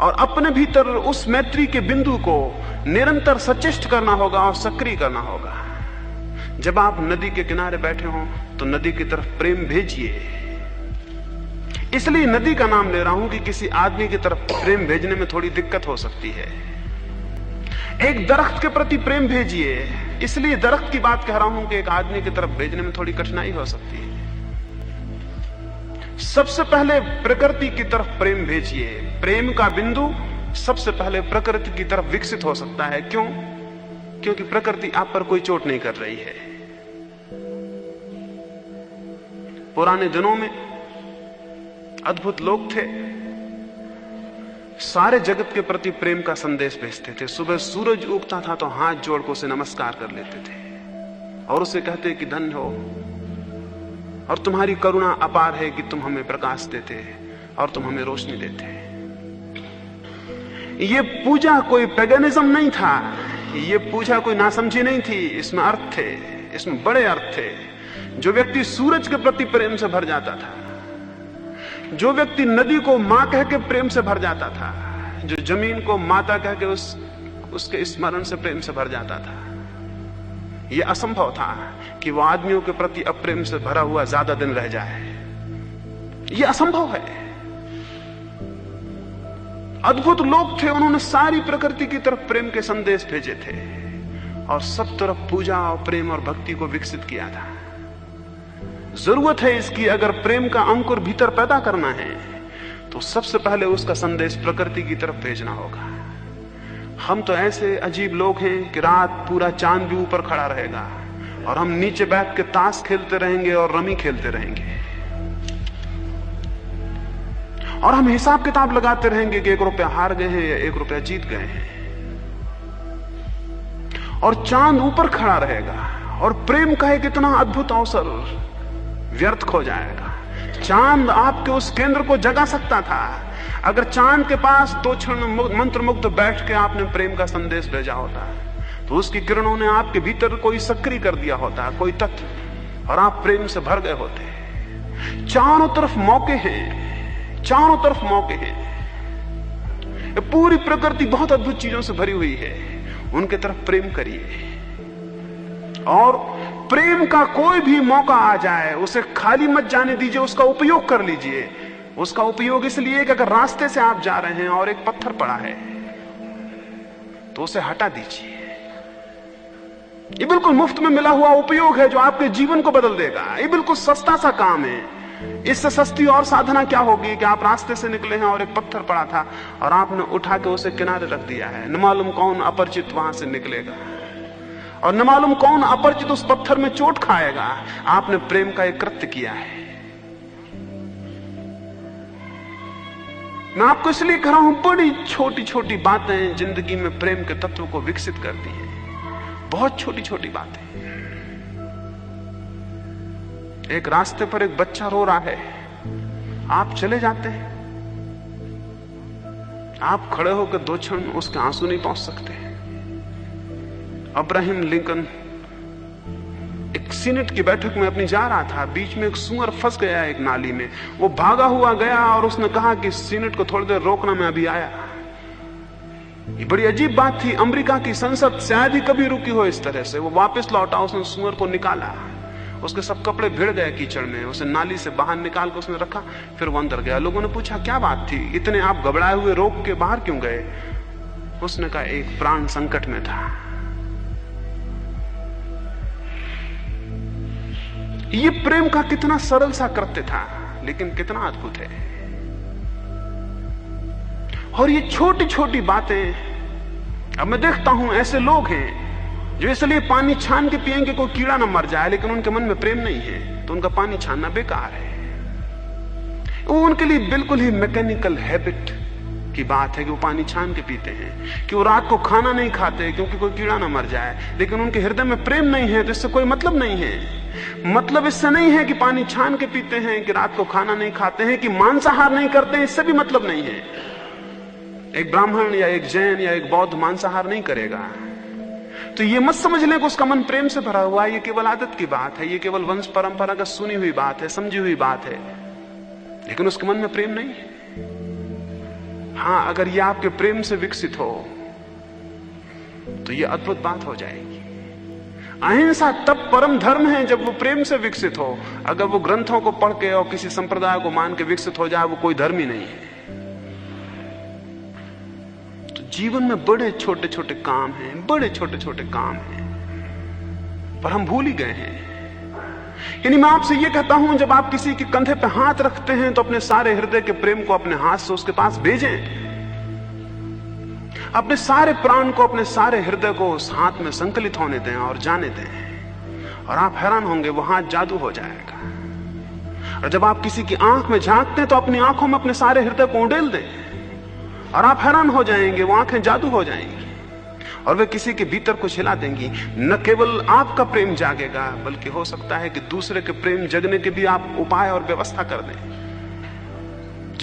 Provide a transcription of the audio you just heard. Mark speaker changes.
Speaker 1: और अपने भीतर उस मैत्री के बिंदु को निरंतर सचेष्ट करना होगा और सक्रिय करना होगा। जब आप नदी के किनारे बैठे हो तो नदी की तरफ प्रेम भेजिए। इसलिए नदी का नाम ले रहा हूं कि किसी आदमी की तरफ प्रेम भेजने में थोड़ी दिक्कत हो सकती है। एक दरख्त के प्रति प्रेम भेजिए, इसलिए दरख्त की बात कह रहा हूं कि एक आदमी की तरफ भेजने में थोड़ी कठिनाई हो सकती है। सबसे पहले प्रकृति की तरफ प्रेम भेजिए। प्रेम का बिंदु सबसे पहले प्रकृति की तरफ विकसित हो सकता है। क्यों? क्योंकि प्रकृति आप पर कोई चोट नहीं कर रही है। पुराने दिनों में अद्भुत लोग थे, सारे जगत के प्रति प्रेम का संदेश भेजते थे। सुबह सूरज उगता था तो हाथ जोड़ को उसे नमस्कार कर लेते थे और उसे कहते कि धन्य हो और तुम्हारी करुणा अपार है कि तुम हमें प्रकाश देते और तुम हमें रोशनी देते। ये पूजा कोई पैगनिज्म नहीं था, ये पूजा कोई नासमझी नहीं थी। इसमें अर्थ थे, इसमें बड़े अर्थ थे। जो व्यक्ति सूरज के प्रति प्रेम से भर जाता था, जो व्यक्ति नदी को मां कह के प्रेम से भर जाता था, जो जमीन को माता कह के उसके स्मरण से प्रेम से भर जाता था, यह असंभव था कि वह आदमियों के प्रति अप्रेम से भरा हुआ ज्यादा दिन रह जाए। यह असंभव है। अद्भुत लोग थे, उन्होंने सारी प्रकृति की तरफ प्रेम के संदेश भेजे थे और सब तरफ पूजा और प्रेम और भक्ति को विकसित किया था। जरूरत है इसकी, अगर प्रेम का अंकुर भीतर पैदा करना है तो सबसे पहले उसका संदेश प्रकृति की तरफ भेजना होगा। हम तो ऐसे अजीब लोग हैं कि रात पूरा चांद भी ऊपर खड़ा रहेगा और हम नीचे बैठ के ताश खेलते रहेंगे और रमी खेलते रहेंगे और हम हिसाब किताब लगाते रहेंगे कि 1 रुपया हार गए हैं या 1 रुपया जीत गए हैं, और चांद ऊपर खड़ा रहेगा और प्रेम का एक इतना अद्भुत अवसर व्यर्थ खो जाएगा। चांद आपके उस केंद्र को जगा सकता था। अगर चांद के पास 2 क्षण मंत्र मुग्ध बैठ के आपने प्रेम का संदेश भेजा होता तो उसकी किरणों ने आपके भीतर कोई सक्रिय कर दिया होता, कोई तत्व, और आप प्रेम से भर गए होते। चारों तरफ मौके हैं, चारों तरफ मौके हैं। पूरी प्रकृति बहुत अद्भुत चीजों से भरी हुई है, उनके तरफ प्रेम करिए। और प्रेम का कोई भी मौका आ जाए उसे खाली मत जाने दीजिए, उसका उपयोग कर लीजिए। उसका उपयोग इसलिए कि अगर रास्ते से आप जा रहे हैं और एक पत्थर पड़ा है तो उसे हटा दीजिए। ये बिल्कुल मुफ्त में मिला हुआ उपयोग है जो आपके जीवन को बदल देगा। ये बिल्कुल सस्ता सा काम है। इससे सस्ती और साधना क्या होगी कि आप रास्ते से निकले हैं और एक पत्थर पड़ा था और आपने उठा के उसे किनारे रख दिया है। न मालूम कौन अपरिचित वहां से निकलेगा और न मालूम कौन अपरिचित उस पत्थर में चोट खाएगा। आपने प्रेम का एक कृत्य किया है। मैं आपको इसलिए कह रहा हूं, बड़ी छोटी छोटी बातें जिंदगी में प्रेम के तत्व को विकसित करती हैं। बहुत छोटी छोटी बातें। एक रास्ते पर एक बच्चा रो रहा है, आप चले जाते हैं, आप खड़े होकर 2 क्षण उसके आंसू नहीं पहुंच सकते। अब्राहम लिंकन एक सीनेट की बैठक में अपनी जा रहा था, बीच में एक सूअर फंस गया एक नाली में। वो भागा हुआ गया और उसने कहा कि सीनेट को थोड़ी देर रोकना, मैं अभी आया। ये बड़ी अजीब बात थी। अमेरिका की संसद शायद ही कभी रुकी हो इस तरह से। वो वापस लौटा, उसने सूअर को निकाला, उसके सब कपड़े भिड़ गए कीचड़ में, उसे नाली से बाहर निकाल कर उसने रखा, फिर वो अंदर गया। लोगों ने पूछा क्या बात थी, इतने आप घबराए हुए रोक के बाहर क्यों गए? उसने कहा एक प्राण संकट में था। ये प्रेम का कितना सरल सा कृत्य था, लेकिन कितना अद्भुत है। और ये छोटी छोटी बातें, अब मैं देखता हूं ऐसे लोग हैं जो इसलिए पानी छान के पिएंगे कोई कीड़ा ना मर जाए, लेकिन उनके मन में प्रेम नहीं है तो उनका पानी छानना बेकार है। वो उनके लिए बिल्कुल ही मैकेनिकल हैबिट की बात है कि वो पानी छान के पीते हैं, कि वो रात को खाना नहीं खाते क्योंकि कोई कीड़ा ना मर जाए, लेकिन उनके हृदय में प्रेम नहीं है तो इससे कोई मतलब नहीं है। मतलब इससे नहीं है कि पानी छान के पीते हैं, कि रात को खाना नहीं खाते हैं, कि मांसाहार नहीं करते हैं, इससे भी मतलब नहीं है। एक ब्राह्मण या एक जैन या एक बौद्ध मांसाहार नहीं करेगा तो ये मत समझ लें कि उसका मन प्रेम से भरा हुआ है। ये केवल आदत की बात है, ये केवल वंश परंपरा का सुनी हुई बात है, समझी हुई बात है, लेकिन उसके मन में प्रेम नहीं है। हां, अगर ये आपके प्रेम से विकसित हो तो ये अद्भुत बात हो जाएगी। अहिंसा तब परम धर्म है जब वो प्रेम से विकसित हो। अगर वो ग्रंथों को पढ़ के और किसी संप्रदाय को मान के विकसित हो जाए, वो कोई धर्म ही नहीं है। तो जीवन में बड़े छोटे छोटे काम हैं, बड़े छोटे छोटे काम हैं, पर हम भूल ही गए हैं। यानी मैं आपसे ये कहता हूं, जब आप किसी के कंधे पे हाथ रखते हैं तो अपने सारे हृदय के प्रेम को अपने हाथ से उसके पास भेजें। अपने सारे प्राण को, अपने सारे हृदय को उस हाथ में संकलित होने दें और जाने दें, और आप हैरान होंगे वो हाथ जादू हो जाएगा। और जब आप किसी की आंख में झांकते हैं तो अपनी आंखों में अपने सारे हृदय को उड़ेल दें, और आप हैरान हो जाएंगे, वो आंखें जादू हो जाएंगी और वे किसी के भीतर कुछ हिला देंगी। न केवल आपका प्रेम जागेगा, बल्कि हो सकता है कि दूसरे के प्रेम जगने के भी आप उपाय और व्यवस्था कर दें।